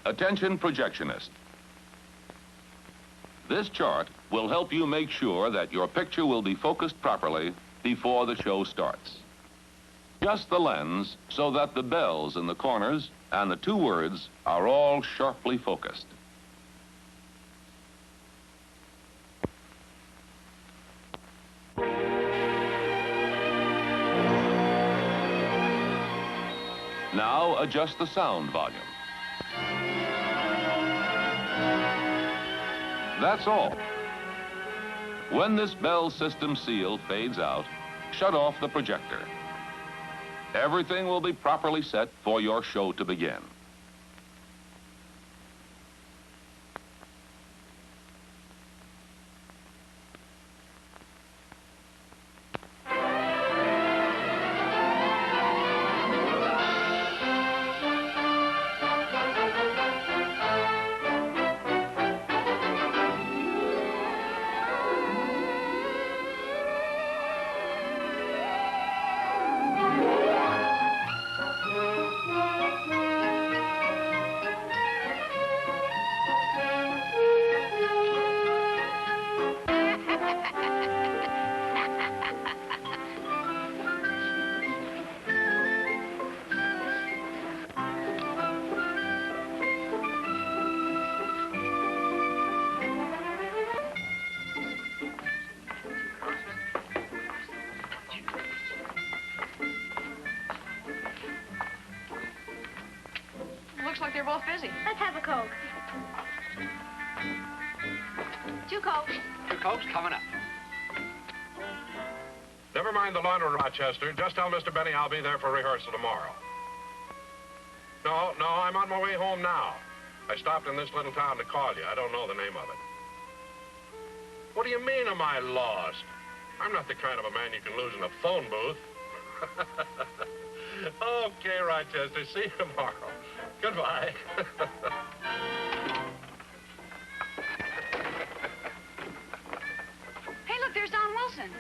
Attention projectionist. This chart will help you make sure that your picture will be focused properly before the show starts. Adjust the lens so that the bells in the corners and the two words are all sharply focused. Now adjust the sound volume. That's all. When this bell system seal fades out, shut off the projector. Everything will be properly set for your show to begin. Looks like they're both busy. Let's have a Coke. 2 Cokes. 2 Cokes coming up. Never mind the laundry, Rochester. Just tell Mr. Benny I'll be there for rehearsal tomorrow. No, I'm on my way home now. I stopped in this little town to call you. I don't know the name of it. What do you mean, am I lost? I'm not the kind of a man you can lose in a phone booth. Okay, Rochester. See you tomorrow. Goodbye. Hey, look, there's Don Wilson.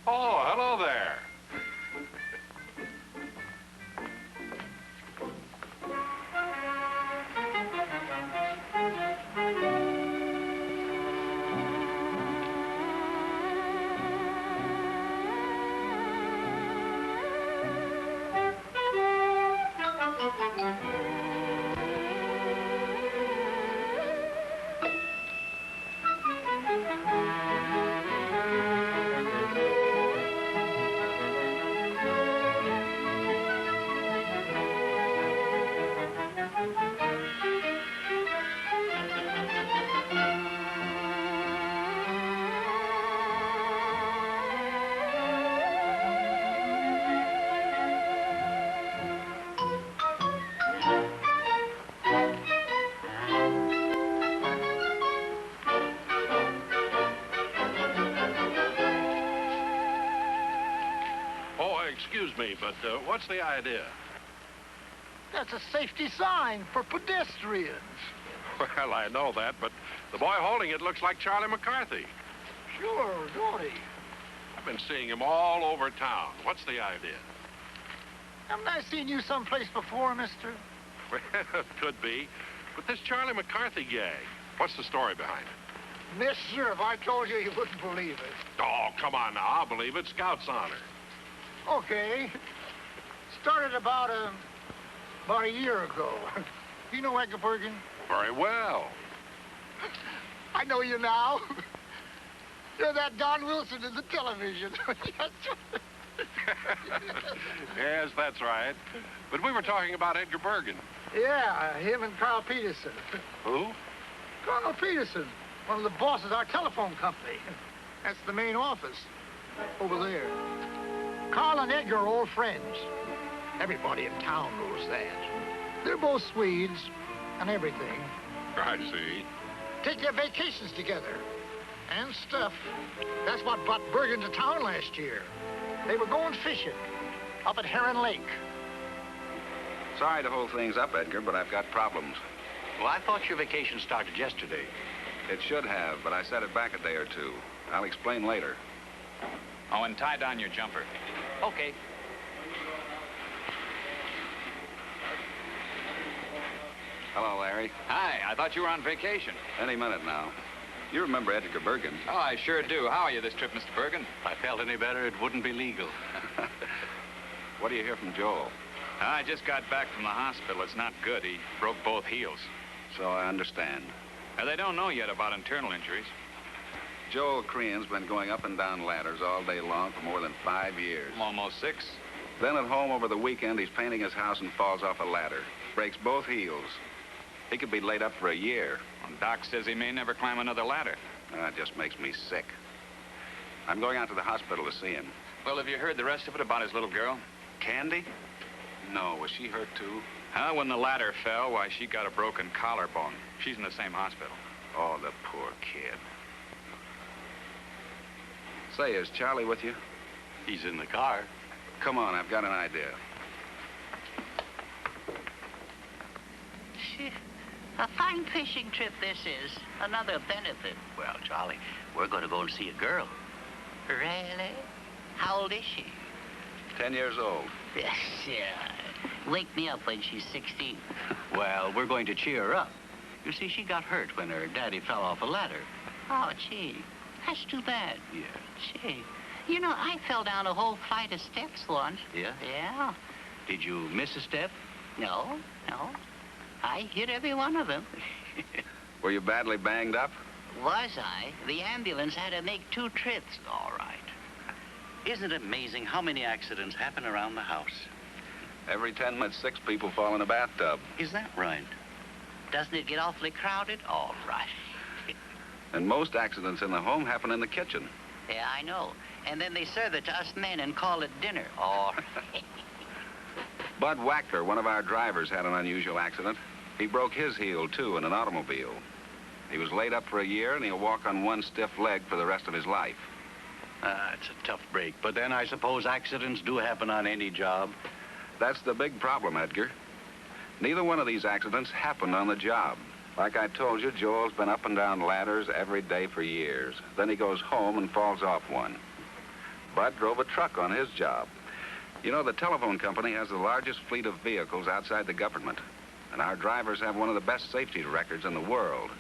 Oh, hello there. Excuse me, but what's the idea? That's a safety sign for pedestrians. Well, I know that, but the boy holding it looks like Charlie McCarthy. Sure, don't he? I've been seeing him all over town. What's the idea? Haven't I seen you someplace before, mister? Well, it could be. But this Charlie McCarthy gang, what's the story behind it? Mister, if I told you, you wouldn't believe it. Oh, come on now. I'll believe it. Scout's honor. Okay. Started about a year ago. You know Edgar Bergen? Very well. I know you now. You're that Don Wilson in the television. Yes, that's right. But we were talking about Edgar Bergen. Yeah, him and Carl Peterson. Who? Carl Peterson, one of the bosses of our telephone company. That's the main office, over there. Carl and Edgar are old friends. Everybody in town knows that. They're both Swedes and everything. I see. Take their vacations together and stuff. That's what brought Bergen to town last year. They were going fishing up at Heron Lake. Sorry to hold things up, Edgar, but I've got problems. Well, I thought your vacation started yesterday. It should have, but I set it back a day or two. I'll explain later. Oh, and tie down your jumper. Okay. Hello, Larry. Hi, I thought you were on vacation. Any minute now. You remember Edgar Bergen? Oh, I sure do. How are you this trip, Mr. Bergen? If I felt any better, it wouldn't be legal. What do you hear from Joel? I just got back from the hospital. It's not good. He broke both heels. So I understand. They don't know yet about internal injuries. Joel Crean's been going up and down ladders all day long for more than 5 years. I'm almost 6. Then at home over the weekend, he's painting his house and falls off a ladder. Breaks both heels. He could be laid up for a year. Well, Doc says he may never climb another ladder. It just makes me sick. I'm going out to the hospital to see him. Well, have you heard the rest of it about his little girl? Candy? No, was she hurt too? When the ladder fell, why, she got a broken collarbone. She's in the same hospital. Oh, the poor kid. Say, is Charlie with you? He's in the car. Come on, I've got an idea. A fine fishing trip this is. Another benefit. Well, Charlie, we're going to go and see a girl. Really? How old is she? 10 years old. Yes, yeah. Wake me up when she's 16. Well, we're going to cheer her up. You see, she got hurt when her daddy fell off a ladder. Oh, gee. That's too bad. Yeah. Gee. You know, I fell down a whole flight of steps once. Yeah? Yeah. Did you miss a step? No. I hit every one of them. Were you badly banged up? Was I? The ambulance had to make 2 trips. All right. Isn't it amazing how many accidents happen around the house? Every 10 minutes, 6 people fall in a bathtub. Is that right? Doesn't it get awfully crowded? All right. And most accidents in the home happen in the kitchen. Yeah, I know. And then they serve it to us men and call it dinner. Oh. Bud Wackler, one of our drivers, had an unusual accident. He broke his heel, too, in an automobile. He was laid up for a year, and he'll walk on one stiff leg for the rest of his life. It's a tough break, but then I suppose accidents do happen on any job. That's the big problem, Edgar. Neither one of these accidents happened on the job. Like I told you, Joel's been up and down ladders every day for years. Then he goes home and falls off one. Bud drove a truck on his job. You know, the telephone company has the largest fleet of vehicles outside the government. And our drivers have one of the best safety records in the world.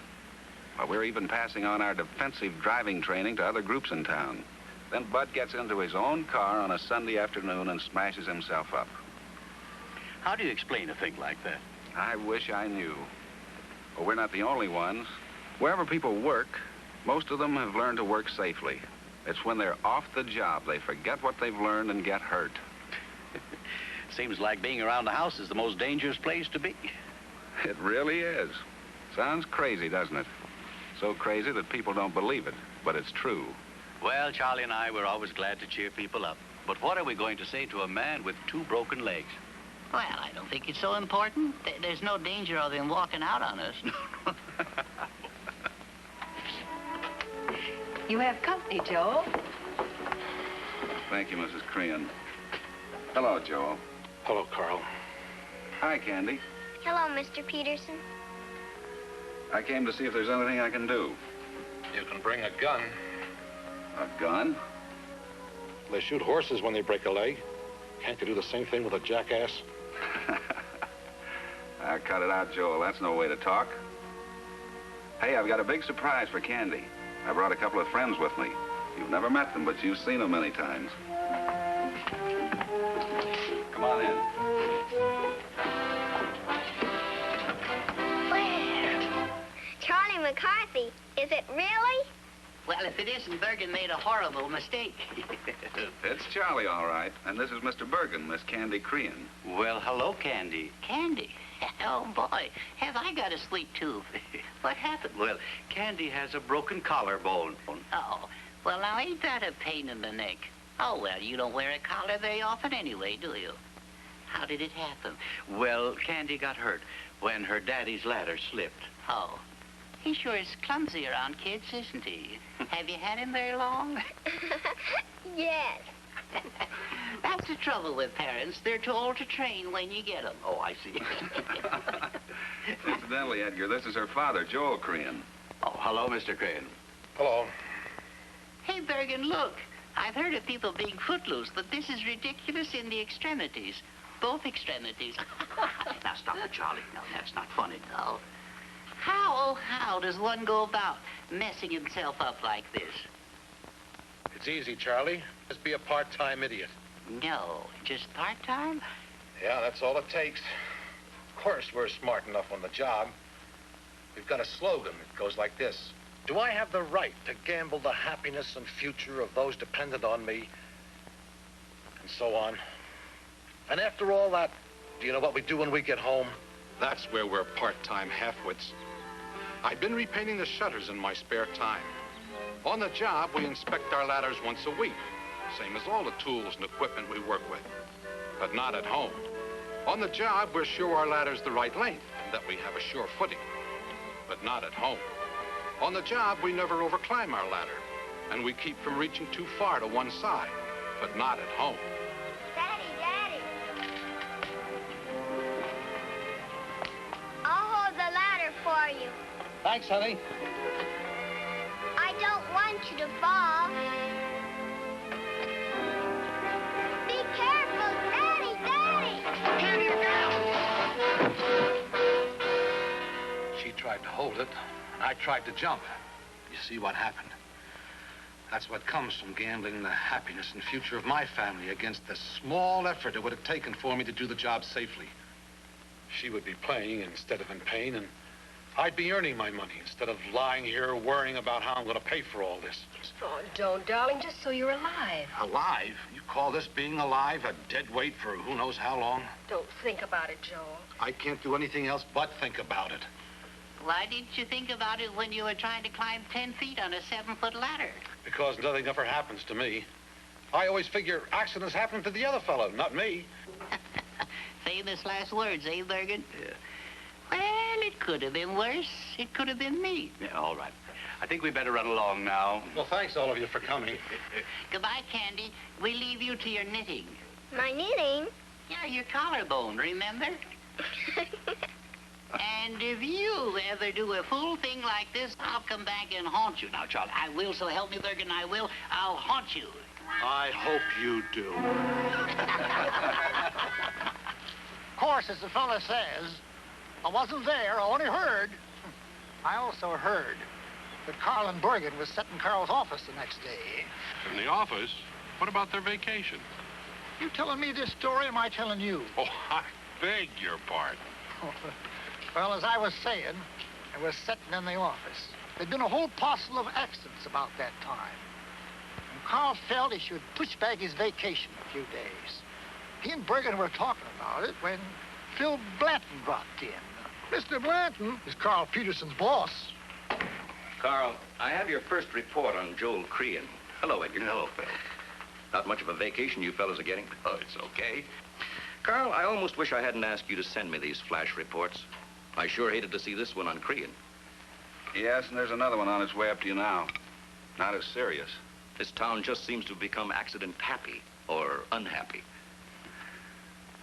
Well, we're even passing on our defensive driving training to other groups in town. Then Bud gets into his own car on a Sunday afternoon and smashes himself up. How do you explain a thing like that? I wish I knew. Well, we're not the only ones. Wherever people work, most of them have learned to work safely. It's when they're off the job they forget what they've learned and get hurt. Seems like being around the house is the most dangerous place to be. It really is. Sounds crazy, doesn't it? So crazy that people don't believe it, but it's true. Well, Charlie and I were always glad to cheer people up. But what are we going to say to a man with 2 broken legs? Well, I don't think it's so important. There's no danger of him walking out on us. You have company, Joel. Thank you, Mrs. Crean. Hello, Joel. Hello, Carl. Hi, Candy. Hello, Mr. Peterson. I came to see if there's anything I can do. You can bring a gun. A gun? They shoot horses when they break a leg. Can't you do the same thing with a jackass? Cut it out, Joel. That's no way to talk. Hey, I've got a big surprise for Candy. I brought a couple of friends with me. You've never met them, but you've seen them many times. Come on in. Where? Charlie McCarthy. Is it really? Well, if it isn't, Bergen made a horrible mistake. It's Charlie, all right. And this is Mr. Bergen, Miss Candy Crean. Well, hello, Candy. Candy? Oh, boy. Have I got a sweet tooth? What happened? Well, Candy has a broken collarbone. Oh, well, now, ain't that a pain in the neck? Oh, well, you don't wear a collar very often anyway, do you? How did it happen? Well, Candy got hurt when her daddy's ladder slipped. Oh. He sure is clumsy around kids, isn't he? Have you had him very long? Yes. That's the trouble with parents. They're too old to train when you get them. Oh, I see. Incidentally, Edgar, this is her father, Joel Crean. Oh, hello, Mr. Crane. Hello. Hey, Bergen, look. I've heard of people being footloose, but this is ridiculous in the extremities. both extremities. Now, stop it, Charlie. No, that's not funny. No. How does one go about messing himself up like this? It's easy, Charlie. Just be a part-time idiot. No, just part-time? Yeah, that's all it takes. Of course, we're smart enough on the job. We've got a slogan that goes like this. Do I have the right to gamble the happiness and future of those dependent on me? And so on. And after all that, do you know what we do when we get home? That's where we're part-time half-wits. I've been repainting the shutters in my spare time. On the job, we inspect our ladders once a week, same as all the tools and equipment we work with. But not at home. On the job, we're sure our ladder's the right length and that we have a sure footing. But not at home. On the job, we never overclimb our ladder, and we keep from reaching too far to one side, but not at home. Daddy. I'll hold the ladder for you. Thanks, honey. I don't want you to fall. Be careful, Daddy! Here you go! She tried to hold it, and I tried to jump. You see what happened? That's what comes from gambling the happiness and future of my family against the small effort it would have taken for me to do the job safely. She would be playing instead of in pain, and I'd be earning my money instead of lying here worrying about how I'm going to pay for all this. Oh, don't, darling, just so you're alive. Alive? You call this being alive? A dead weight for who knows how long? Don't think about it, Joel. I can't do anything else but think about it. Why didn't you think about it when you were trying to climb 10 feet on a 7-foot ladder? Because nothing ever happens to me. I always figure accidents happen to the other fellow, not me. Famous last words, eh, Bergen? Yeah. Well, it could have been worse. It could have been me. Yeah, all right. I think we better run along now. Well, thanks all of you for coming. Goodbye, Candy. We leave you to your knitting. My knitting? Yeah, your collarbone, remember? And if you ever do a fool thing like this, I'll come back and haunt you. Now, Charlie, I will, so help me, Bergen, I will. I'll haunt you. I hope you do. Of course, as the fella says, I wasn't there, I only heard. I also heard that Carl and Bergen was sitting in Carl's office the next day. In the office? What about their vacation? You telling me this story, or am I telling you? Oh, I beg your pardon. Well, as I was saying, I was sitting in the office. There'd been a whole parcel of accidents about that time. And Carl felt he should push back his vacation a few days. He and Bergen were talking about it when Phil Blanton dropped in. Mr. Blanton is Carl Peterson's boss. Carl, I have your first report on Joel Crean. Hello, Edgar. Hello, Phil. Not much of a vacation you fellas are getting. Oh, it's okay. Carl, I almost wish I hadn't asked you to send me these flash reports. I sure hated to see this one on Crean. Yes, and there's another one on its way up to you now. Not as serious. This town just seems to have become accident happy or unhappy.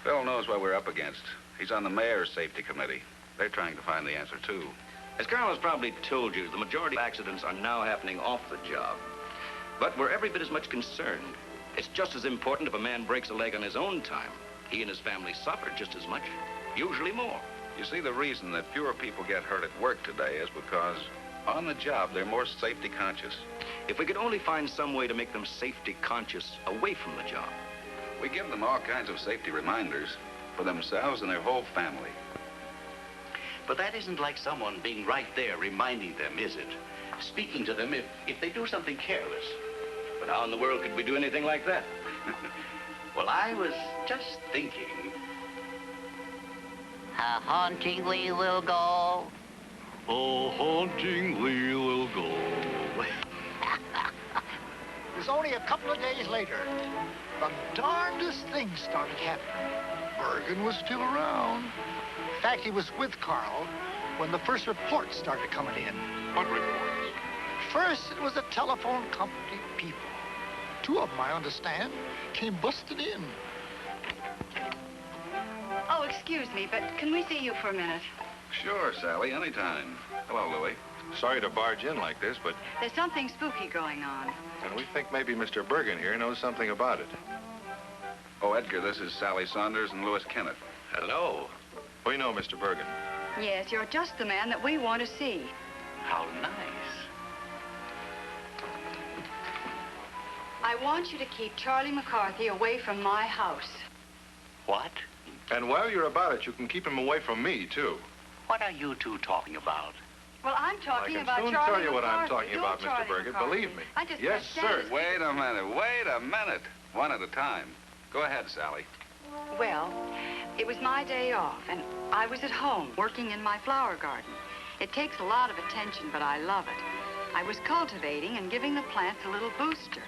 Phil knows what we're up against. He's on the mayor's safety committee. They're trying to find the answer, too. As Carl has probably told you, the majority of accidents are now happening off the job. But we're every bit as much concerned. It's just as important if a man breaks a leg on his own time. He and his family suffer just as much, usually more. You see, the reason that fewer people get hurt at work today is because on the job, they're more safety conscious. If we could only find some way to make them safety conscious away from the job. We give them all kinds of safety reminders for themselves and their whole family. But that isn't like someone being right there reminding them, is it? Speaking to them if they do something careless. But how in the world could we do anything like that? Well, I was just thinking. Haunting we will go. Oh, haunting we will go. It was only a couple of days later. The darndest things started happening. Bergen was still around. In fact, he was with Carl when the first reports started coming in. What reports? First, it was the telephone company people. 2 of them, I understand, came busting in. Oh, excuse me, but can we see you for a minute? Sure, Sally, anytime. Hello, Louie. Sorry to barge in like this, but... There's something spooky going on. And we think maybe Mr. Bergen here knows something about it. Oh, Edgar, this is Sally Saunders and Louis Kennett. Hello. We know Mr. Bergen. Yes, you're just the man that we want to see. How nice. I want you to keep Charlie McCarthy away from my house. What? And while you're about it, you can keep him away from me, too. What are you two talking about? Well, I'm talking about I can soon Charlie tell you what I'm McCarthy. talking about, Charlie Mr. Bergen. McCarthy. Believe me. I just Yes, can't stand sir. his- Wait a minute. One at a time. Go ahead, Sally. Well, it was my day off, and I was at home working in my flower garden. It takes a lot of attention, but I love it. I was cultivating and giving the plants a little booster.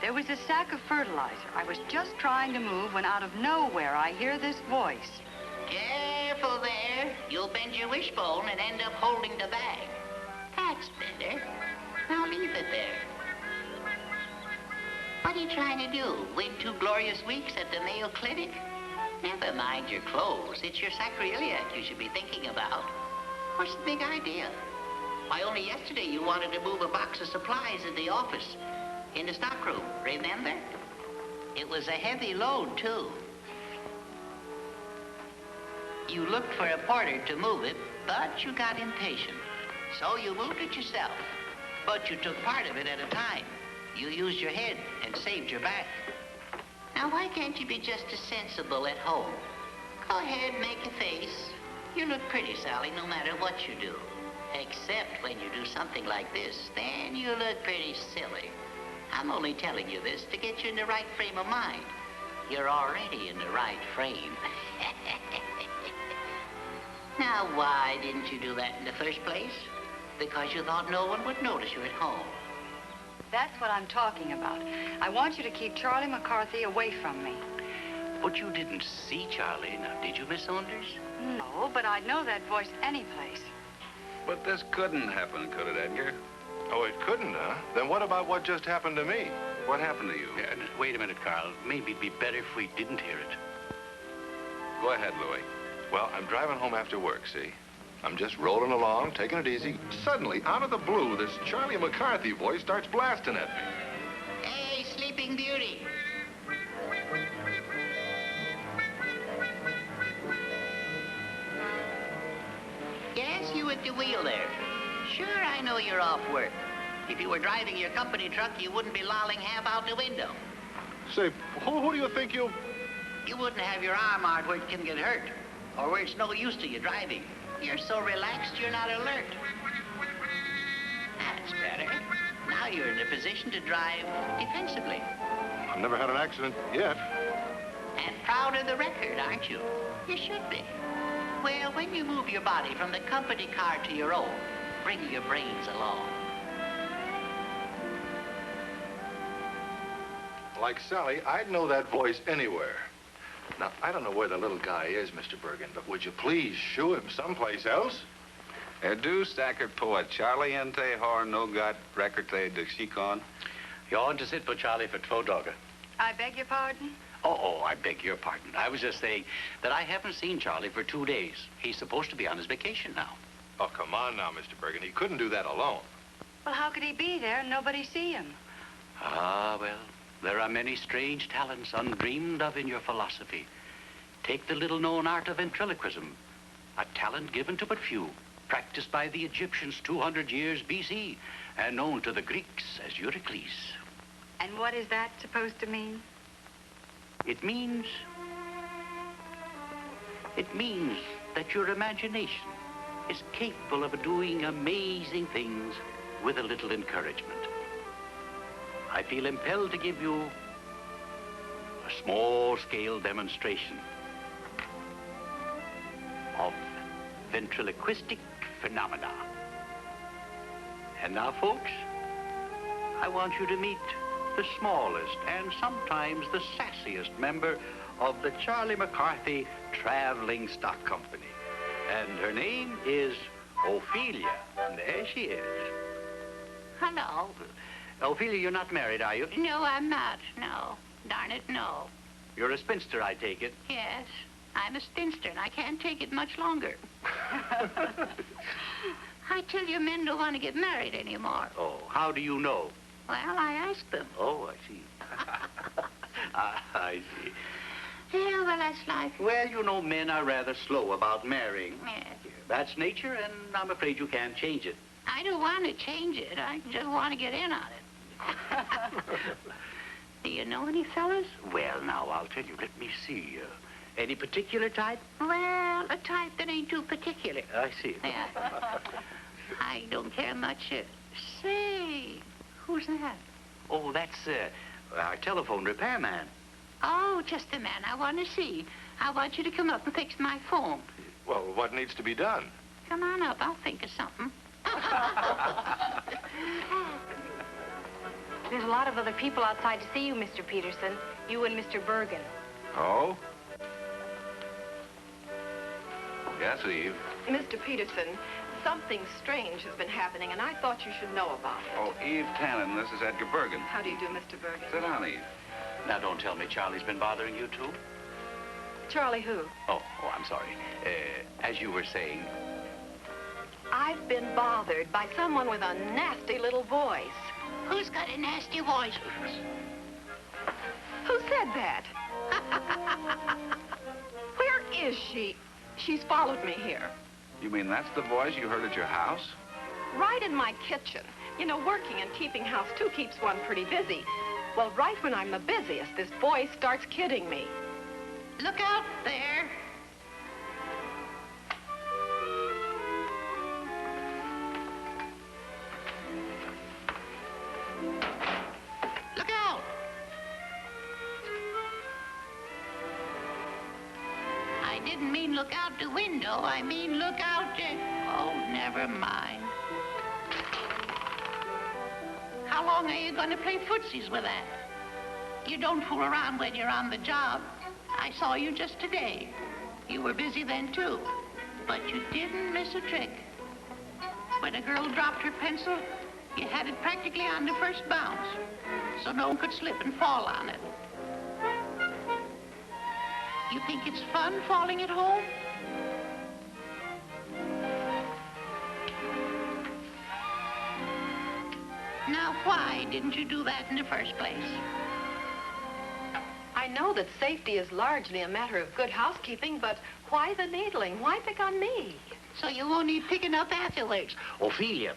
There was a sack of fertilizer. I was just trying to move when out of nowhere I hear this voice. Careful there. You'll bend your wishbone and end up holding the bag. That's better. Now leave it there. What are you trying to do? Win 2 glorious weeks at the Mayo Clinic? Never mind your clothes. It's your sacroiliac you should be thinking about. What's the big idea? Why, only yesterday you wanted to move a box of supplies in the office, in the stockroom, remember? It was a heavy load, too. You looked for a porter to move it, but you got impatient. So you moved it yourself. But you took part of it at a time. You used your head and saved your back. Now, why can't you be just as sensible at home? Go ahead, make a face. You look pretty, Sally, no matter what you do. Except when you do something like this, then you look pretty silly. I'm only telling you this to get you in the right frame of mind. You're already in the right frame. Now, why didn't you do that in the first place? Because you thought no one would notice you at home. That's what I'm talking about. I want you to keep Charlie McCarthy away from me. But you didn't see Charlie, now did you, Miss Saunders? No, but I'd know that voice anyplace. But this couldn't happen, could it, Edgar? Oh, it couldn't, huh? Then what about what just happened to me? What happened to you? Yeah, wait a minute, Carl. Maybe it'd be better if we didn't hear it. Go ahead, Louis. Well, I'm driving home after work, see? I'm just rolling along, taking it easy. Suddenly, out of the blue, this Charlie McCarthy voice starts blasting at me. Hey, Sleeping Beauty. Yes, you at the wheel there. Sure, I know you're off work. If you were driving your company truck, you wouldn't be lolling half out the window. Say, who do you think you... You wouldn't have your arm out where it can get hurt, or where it's no use to you driving. You're so relaxed, you're not alert. That's better. Now you're in a position to drive defensively. I've never had an accident yet. And proud of the record, aren't you? You should be. Well, when you move your body from the company car to your own, bring your brains along. Like Sally, I'd know that voice anywhere. Now, I don't know where the little guy is, Mr. Bergen, but would you please shoo him someplace else? Du stackert på att Charlie inte har något record de Chicon. You're on to sit for Charlie for 2 dagar. I beg your pardon? Oh, I beg your pardon. I was just saying that I haven't seen Charlie for 2 days. He's supposed to be on his vacation now. Oh, come on now, Mr. Bergen. He couldn't do that alone. Well, how could he be there and nobody see him? Ah, well, there are many strange talents undreamed of in your philosophy. Take the little-known art of ventriloquism, a talent given to but few, practiced by the Egyptians 200 years B.C., and known to the Greeks as Eurycles. And what is that supposed to mean? It means that your imagination is capable of doing amazing things with a little encouragement. I feel impelled to give you a small-scale demonstration of ventriloquistic phenomena. And now, folks, I want you to meet the smallest and sometimes the sassiest member of the Charlie McCarthy Traveling Stock Company. And her name is Ophelia. There she is. Hello. Ophelia, you're not married, are you? No, I'm not. No. Darn it, no. You're a spinster, I take it. Yes, I'm a spinster, and I can't take it much longer. I tell you, men don't want to get married anymore. Oh, how do you know? Well, I asked them. Oh, I see. I see. Yeah, well, that's life. Well, you know, men are rather slow about marrying. Yeah. That's nature, and I'm afraid you can't change it. I don't want to change it. I just want to get in on it. Do you know any fellas? Well, now, I'll tell you. Let me see. Any particular type? Well, a type that ain't too particular. I see. Yeah. I don't care much. Say, who's that? Oh, that's our telephone repairman. Oh, just the man I want to see. I want you to come up and fix my phone. Well, what needs to be done? Come on up. I'll think of something. There's a lot of other people outside to see you, Mr. Peterson. You and Mr. Bergen. Oh? Yes, Eve. Mr. Peterson, something strange has been happening, and I thought you should know about it. Oh, Eve Tannen, this is Edgar Bergen. How do you do, Mr. Bergen? Sit down, Eve. Now, don't tell me Charlie's been bothering you, too. Charlie who? Oh, I'm sorry. As you were saying... I've been bothered by someone with a nasty little voice. Who's got a nasty voice? Who said that? Where is she? She's followed me here. You mean that's the voice you heard at your house? Right in my kitchen. You know, working and keeping house, too, keeps one pretty busy. Well, right when I'm the busiest, this voice starts kidding me. Look out there. Look out. I didn't mean look out the window. I mean look out the... Oh, never mind. How long are you going to play footsies with that? You don't fool around when you're on the job. I saw you just today. You were busy then, too. But you didn't miss a trick. When a girl dropped her pencil, you had it practically on the first bounce, so no one could slip and fall on it. You think it's fun falling at home? Now, why didn't you do that in the first place? I know that safety is largely a matter of good housekeeping, but why the needling? Why pick on me? So you won't need picking up afterwards. Ophelia.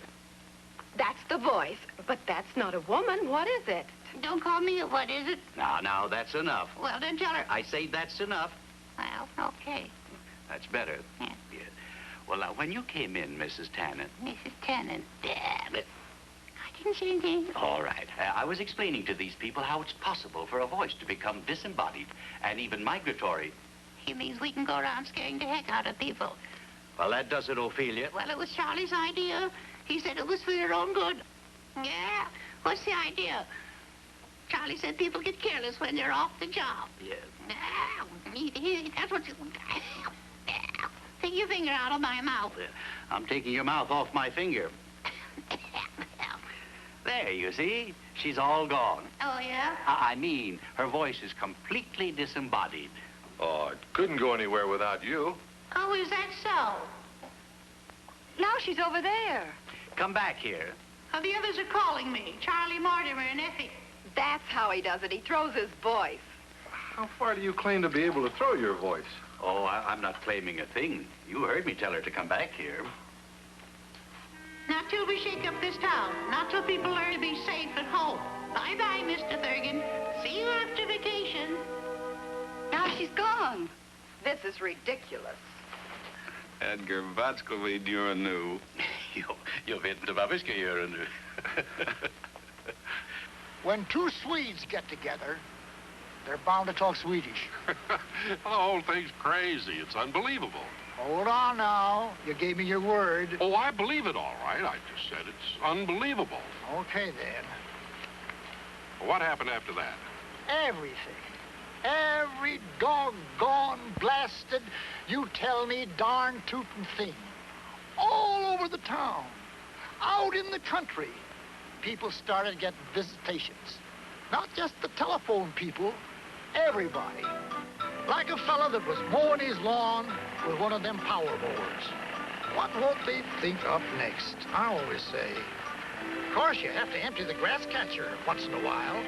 That's the voice, but that's not a woman. What is it? Don't call me a what is it? Now, that's enough. Well, then tell her. I say that's enough. Well, okay. That's better. Yeah. Well, now, when you came in, Mrs. Tannen... Mrs. Tannen, damn it. I didn't say anything. All right. I was explaining to these people how it's possible for a voice to become disembodied and even migratory. He means we can go around scaring the heck out of people. Well, that does it, Ophelia. Well, it was Charlie's idea. He said it was for your own good. Yeah? What's the idea? Charlie said people get careless when they're off the job. Yeah. That's what you... Take your finger out of my mouth. I'm taking your mouth off my finger. There, you see? She's all gone. Oh, yeah? I mean, her voice is completely disembodied. Oh, it couldn't go anywhere without you. Oh, is that so? Now she's over there. Come back here. Oh, the others are calling me. Charlie, Mortimer, and Effie. That's how he does it. He throws his voice. How far do you claim to be able to throw your voice? Oh, I'm not claiming a thing. You heard me tell her to come back here. Not till we shake up this town. Not till people learn to be safe at home. Bye-bye, Mr. Bergen. See you after vacation. Now she's gone. This is ridiculous. Edgar, vad ska vi göra nu? Jag vet inte vad vi ska göra nu. When two Swedes get together, they're bound to talk Swedish. The whole thing's crazy. It's unbelievable. Hold on now. You gave me your word. Oh, I believe it all right. I just said it's unbelievable. Okay, then. What happened after that? Everything. Every doggone, blasted, you tell me, darn tootin' thing. All over the town. Out in the country. People started getting visitations. Not just the telephone people. Everybody. Like a fella that was mowing his lawn with one of them power mowers. What won't they think up next? I always say. Of course, you have to empty the grass catcher once in a while.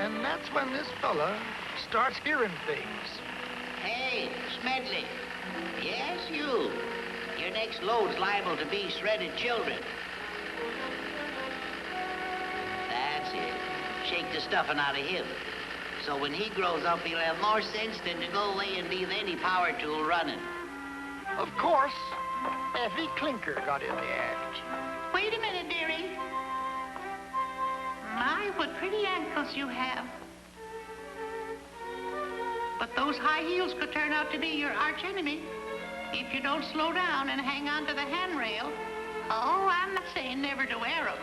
And that's when this fella starts hearing things. Hey, Smedley. Yes, you. Your next load's liable to be shredded children. That's it. Shake the stuffing out of him. So when he grows up, he'll have more sense than to go away and be with any power tool running. Of course, Effie Clinker got in the act. Wait a minute, dearie. My, what pretty ankles you have. But those high heels could turn out to be your arch enemy if you don't slow down and hang on to the handrail. Oh, I'm not saying never to wear them,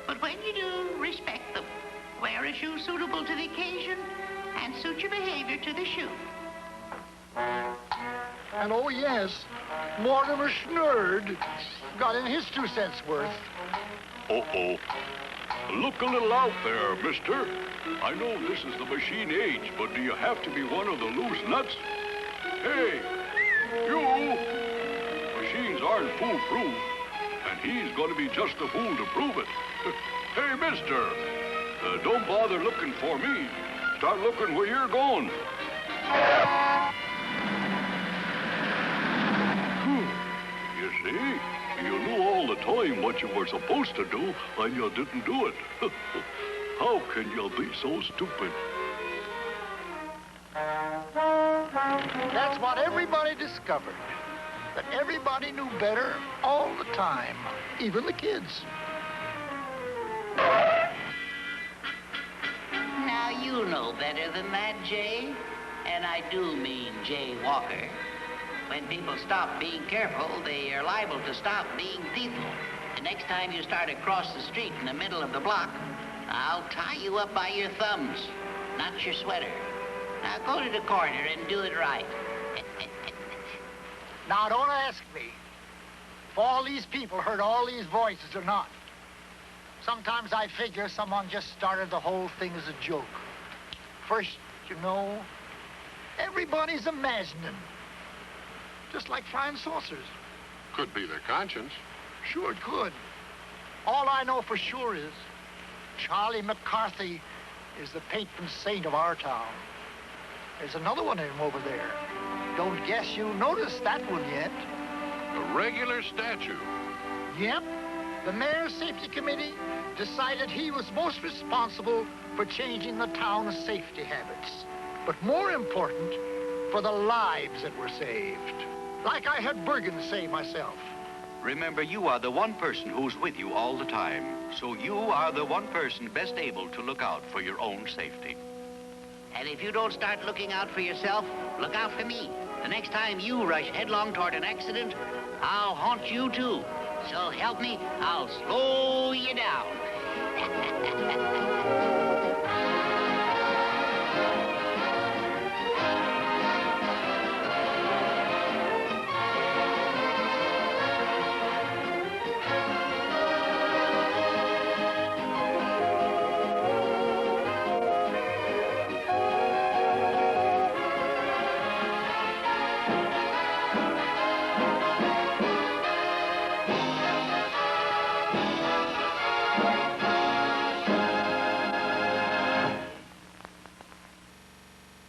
but when you do, respect them. Wear a shoe suitable to the occasion and suit your behavior to the shoe. And oh yes, Mortimer Schnurd got in his 2 cents worth. Uh-oh. Look a little out there, mister. I know this is the machine age, but do you have to be one of the loose nuts? Hey, you! Machines aren't foolproof, and he's going to be just a fool to prove it. Hey, mister, don't bother looking for me. Start looking where you're going. You see? You knew all the time what you were supposed to do, and you didn't do it. How can you be so stupid? That's what everybody discovered. That everybody knew better all the time, even the kids. Now, you know better than that, Jay. And I do mean Jay Walker. When people stop being careful, they are liable to stop being people. The next time you start across the street in the middle of the block, I'll tie you up by your thumbs, not your sweater. Now go to the corner and do it right. Now, don't ask me if all these people heard all these voices or not. Sometimes I figure someone just started the whole thing as a joke. First, you know, everybody's imagining. Just like flying saucers. Could be their conscience. Sure it could. All I know for sure is Charlie McCarthy is the patron saint of our town. There's another one of him over there. Don't guess you noticed that one yet. A regular statue. Yep. The Mayor's Safety Committee decided he was most responsible for changing the town's safety habits. But more important, for the lives that were saved. Like I had Bergen say myself. Remember, you are the one person who's with you all the time. So you are the one person best able to look out for your own safety. And if you don't start looking out for yourself, look out for me. The next time you rush headlong toward an accident, I'll haunt you too. So help me, I'll slow you down.